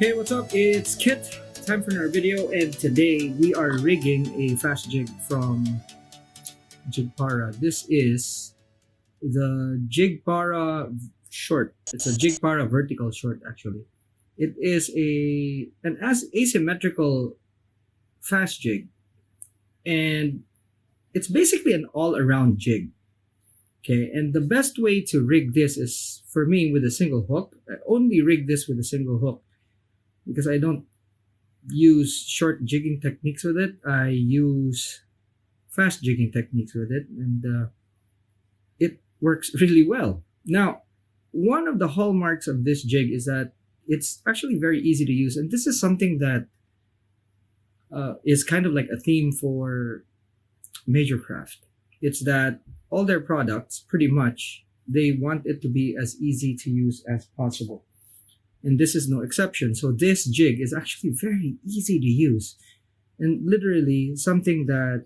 Hey, what's up? It's Kit. Time for another video, and today we are rigging a fast jig from Jigpara. This is the Jigpara short. It's a Jigpara vertical short, actually. It is an asymmetrical fast jig, and it's basically an all-around jig. Okay, and the best way to rig this is, for me, with a single hook. I only rig this with a single hook because I don't use short jigging techniques with it. I use fast jigging techniques with it, and it works really well. Now, one of the hallmarks of this jig is that it's actually very easy to use, and this is something that is kind of like a theme for Majorcraft. It's that all their products, pretty much, they want it to be as easy to use as possible. And this is no exception. So this jig is actually very easy to use, and literally something that,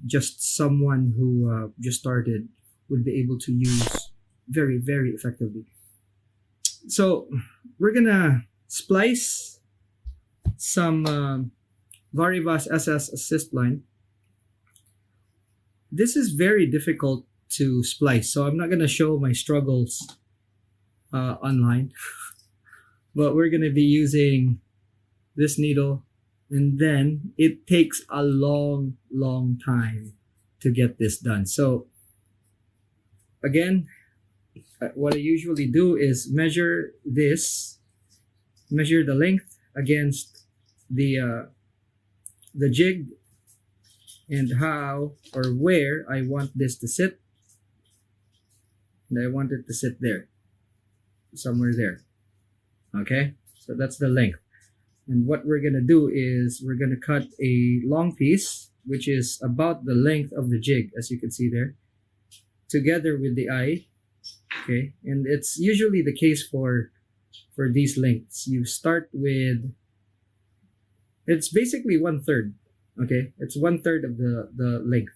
just someone who just started would be able to use very, very effectively. So we're gonna splice some Varivas SS assist line. This is very difficult to splice, so I'm not gonna show my struggles online, but we're gonna be using this needle, and then it takes a long time to get this done. So again, what I usually do is measure the length against the jig, and how or where I want this to sit, and I want it to sit there, somewhere there. Okay, so that's the length. And what we're gonna do is we're gonna cut a long piece, which is about the length of the jig, as you can see there, together with the eye. Okay, and it's usually the case for these lengths. You start with, it's basically 1/3. Okay, it's 1/3 of the length.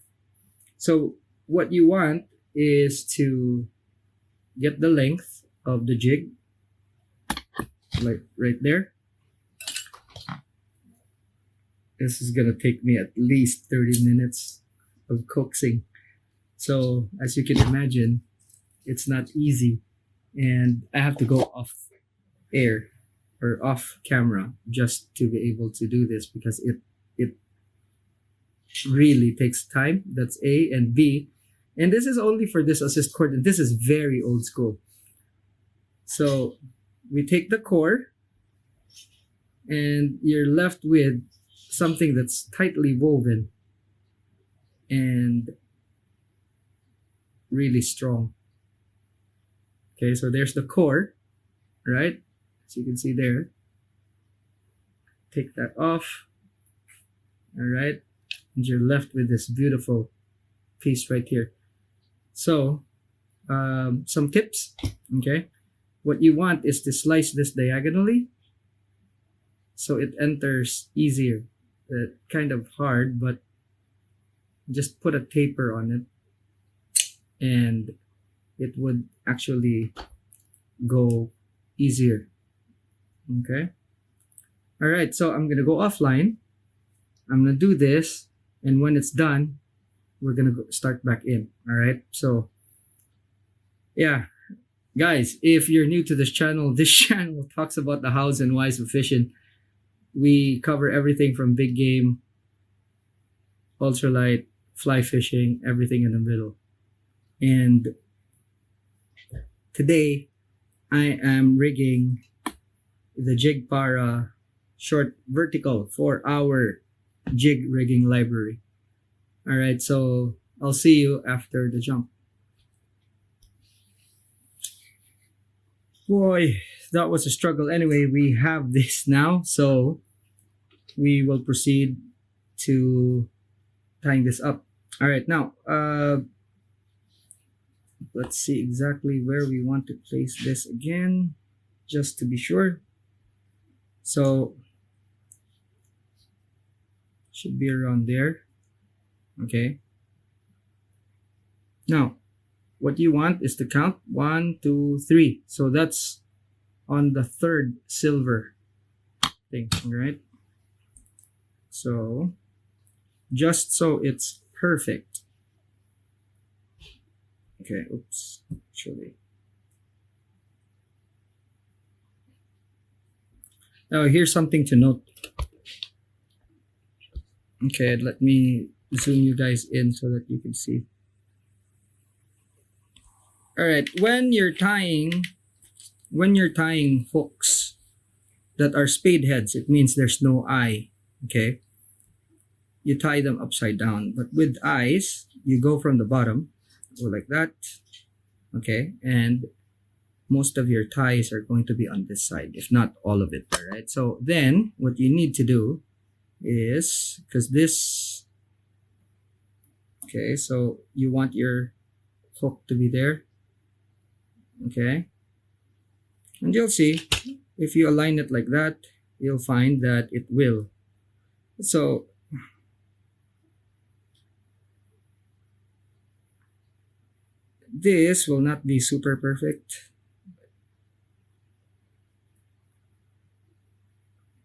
So what you want is to get the length of the jig, like right there. This is gonna take me at least 30 minutes of coaxing. So as you can imagine, it's not easy, and I have to go off air or off camera just to be able to do this, because it really takes time. That's A, and B, and this is only for this assist cord, and this is very old school. So we take the core, and you're left with something that's tightly woven and really strong. Okay, so there's the core, right? As you can see there. Take that off. All right, and you're left with this beautiful piece right here. So some tips. Okay, what you want is to slice this diagonally so it enters easier. Kind of hard, but just put a taper on it, and it would actually go easier. Okay, all right, so I'm gonna go offline. I'm gonna do this, and when it's done, we're gonna start back in. All right, so yeah, guys, if you're new to this channel talks about the hows and whys of fishing. We cover everything from big game, ultralight, fly fishing, everything in the middle. And today I am rigging the Jigpara short vertical for our jig rigging library. All right, so I'll see you after the jump. Boy, that was a struggle. Anyway, we have this now, so we will proceed to tying this up. All right, now let's see exactly where we want to place this again, just to be sure. So should be around there. Okay, now what you want is to count 1, 2, 3. So that's on the third silver thing, right? So just so it's perfect. Okay, oops, actually. Now here's something to note. Okay, let me zoom you guys in so that you can see. All right, when you're tying hooks that are spade heads, it means there's no eye. Okay, you tie them upside down. But with eyes, you go from the bottom, go like that. Okay, and most of your ties are going to be on this side, if not all of it. All right. So then, what you need to do is, because this, okay, so you want your hook to be there. Okay, and you'll see if you align it like that, you'll find that it will. So this will not be super perfect.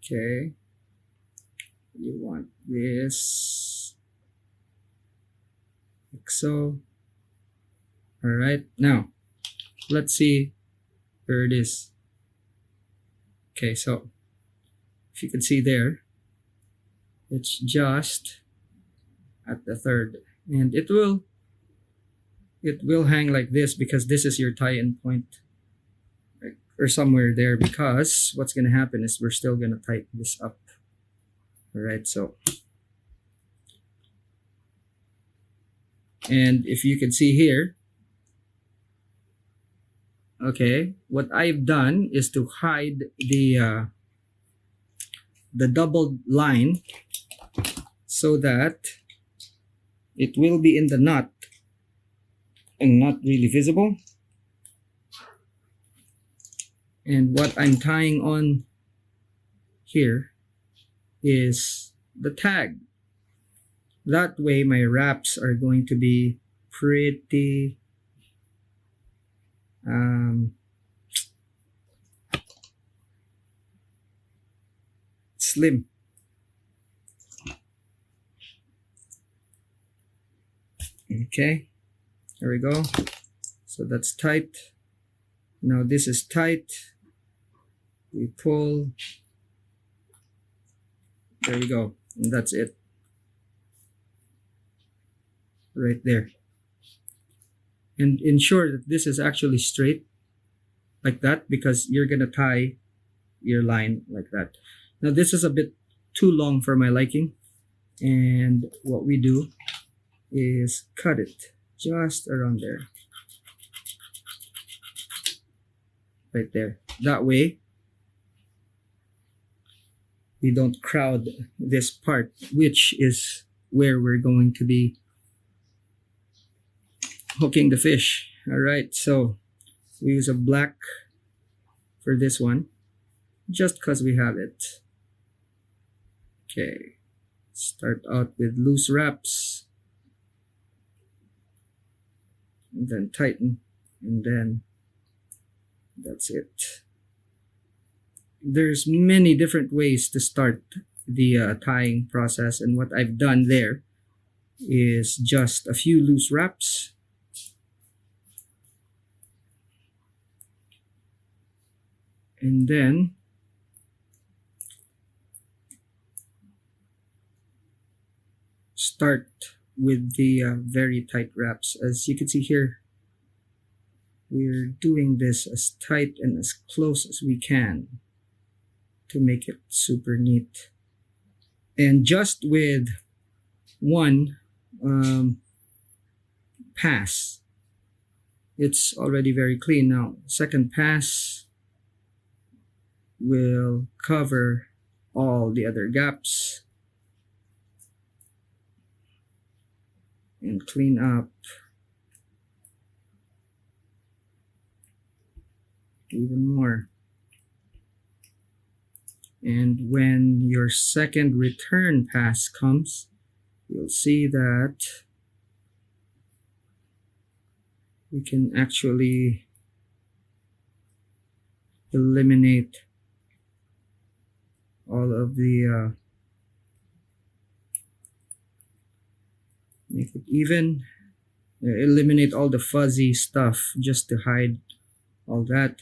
Okay, you want this like so. All right, now let's see where it is. Okay, so if you can see there, it's just at the third, and it will hang like this because this is your tie-in point, or somewhere there, because what's going to happen is we're still going to tighten this up. All right, so, and if you can see here, okay, what I've done is to hide the doubled line so that it will be in the knot and not really visible. And what I'm tying on here is the tag. That way my wraps are going to be pretty slim. Okay, there we go. So that's tight. Now this is tight. We pull. There we go. And that's it. Right there. And ensure that this is actually straight like that, because you're going to tie your line like that. Now this is a bit too long for my liking. And what we do is cut it just around there. Right there. That way, we don't crowd this part, which is where we're going to be hooking the fish. All right, so we use a black for this one, just because we have it. Okay, start out with loose wraps, and then tighten, and then that's it. There's many different ways to start the tying process, and what I've done there is just a few loose wraps, and then start with the very tight wraps. As you can see here, we're doing this as tight and as close as we can to make it super neat. And just with one pass, it's already very clean. Now, second pass will cover all the other gaps and clean up even more. And when your second return pass comes, you'll see that we can actually eliminate all of the make it even. Eliminate all the fuzzy stuff just to hide all that.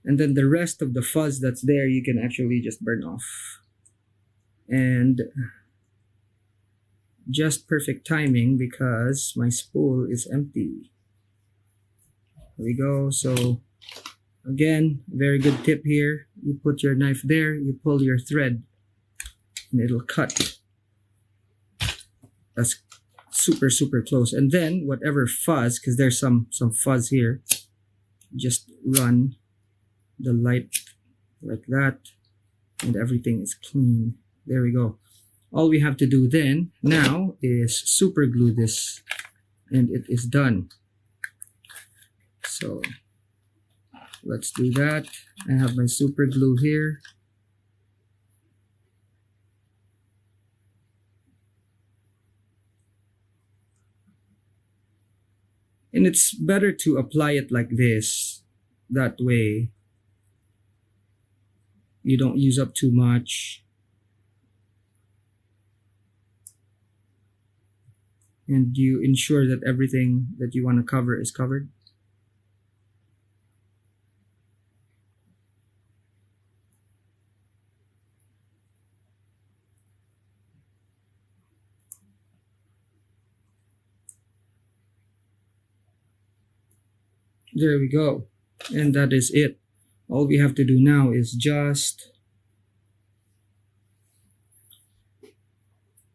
And then the rest of the fuzz that's there, you can actually just burn off. And just perfect timing because my spool is empty. There we go. So again, very good tip here. You put your knife there, you pull your thread, and it'll cut. That's super, super close. And then whatever fuzz, because there's some fuzz here, just run the light like that, and everything is clean. There we go. All we have to do then now is super glue this, and it is done. So let's do that. I have my super glue here. And it's better to apply it like this. That way you don't use up too much. And you ensure that everything that you want to cover is covered. There we go. And that is it. All we have to do now is just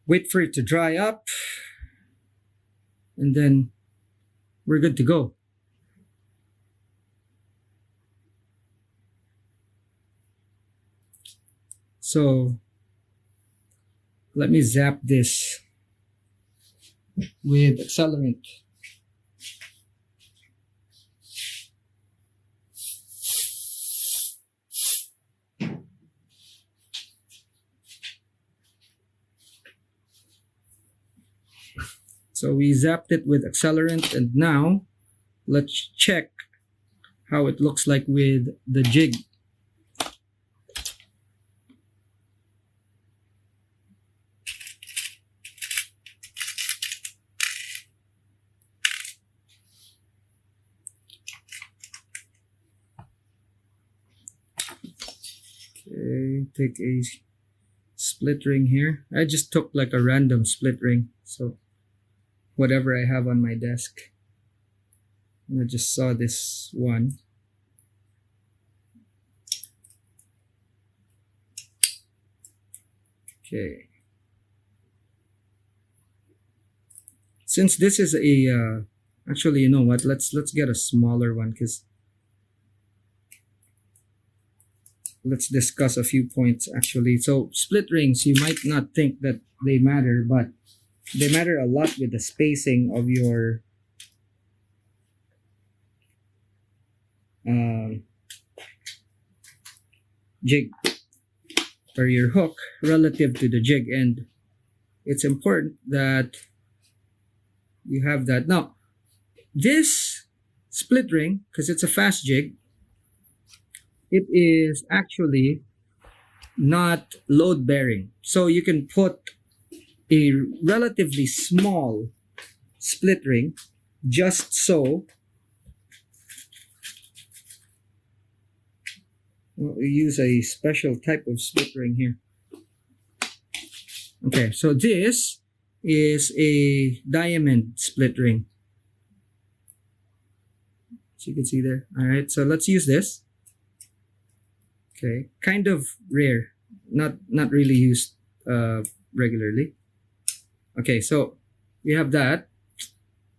wait for it to dry up, and then we're good to go. So let me zap this with accelerant. So we zapped it with accelerant, and now let's check how it looks like with the jig. Okay, take a split ring here. I just took like a random split ring, so whatever I have on my desk. And I just saw this one. Okay. Since this is a actually, you know what? Let's get a smaller one, because let's discuss a few points actually. So split rings, you might not think that they matter, but they matter a lot with the spacing of your jig or your hook relative to the jig, and it's important that you have that. Now this split ring, because it's a fast jig, it is actually not load bearing, so you can put a relatively small split ring just so. We use a special type of split ring here. Okay, so this is a diamond split ring, as you can see there. All right, so let's use this. Okay, kind of rare, not really used regularly. Okay, so we have that,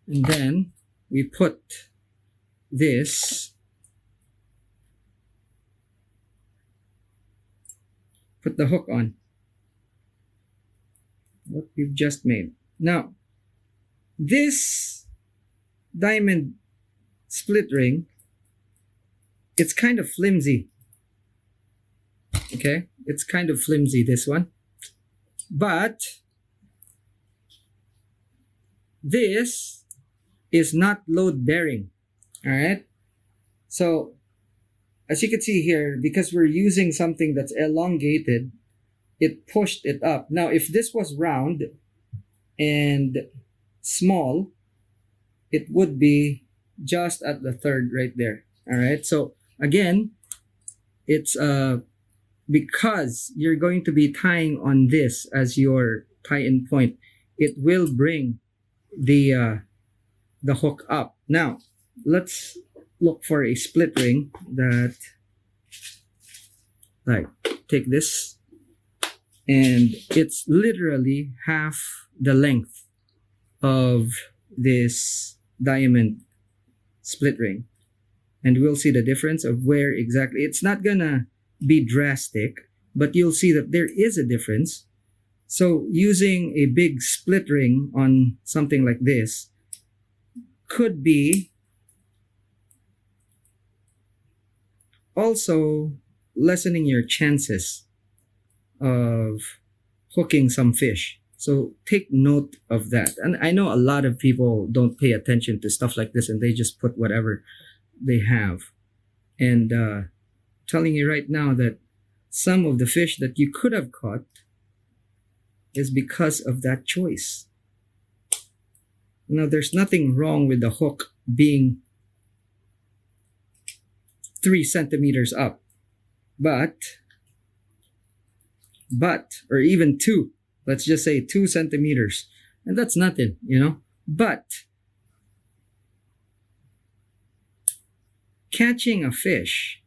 and then we put this, put the hook on what we've just made. Now this diamond split ring, it's kind of flimsy. Okay, it's kind of flimsy, this one, but this is not load bearing. All right, so as you can see here, because we're using something that's elongated, it pushed it up. Now, if this was round and small, it would be just at the third right there. All right. So again, it's because you're going to be tying on this as your tie-in point, it will bring the hook up. Now, let's look for a split ring that, like, take this, and it's literally half the length of this diamond split ring. And we'll see the difference of where exactly. It's not gonna be drastic, but you'll see that there is a difference. So using a big split ring on something like this could be also lessening your chances of hooking some fish. So take note of that. And I know a lot of people don't pay attention to stuff like this, and they just put whatever they have. And telling you right now that some of the fish that you could have caught is because of that choice. Now, there's nothing wrong with the hook being 3 centimeters up, but, or even 2, let's just say 2 centimeters, and that's nothing, you know. But catching a fish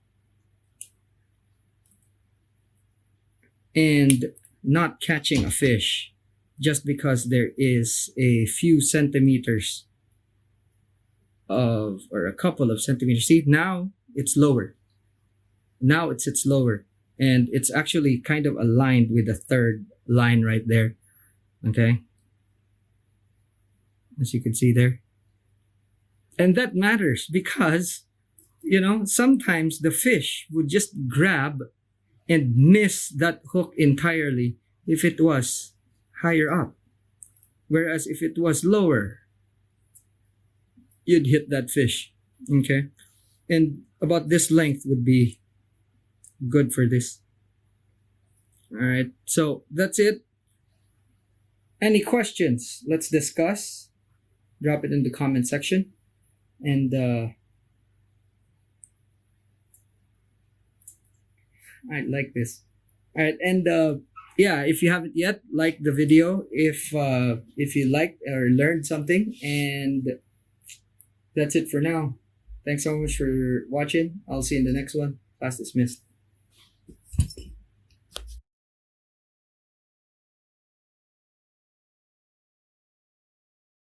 and not catching a fish just because there is a few centimeters of, or a couple of centimeters. See, now it's lower. Now it sits lower, and it's actually kind of aligned with the third line right there. Okay, as you can see there. And that matters because, you know, sometimes the fish would just grab and miss that hook entirely if it was higher up. Whereas if it was lower, you'd hit that fish. Okay? And about this length would be good for this. Alright, so that's it. Any questions? Let's discuss. Drop it in the comment section. And I like this. Alright, and yeah, if you haven't yet, like the video if you liked or learned something. And that's it for now. Thanks so much for watching. I'll see you in the next one. Class dismissed.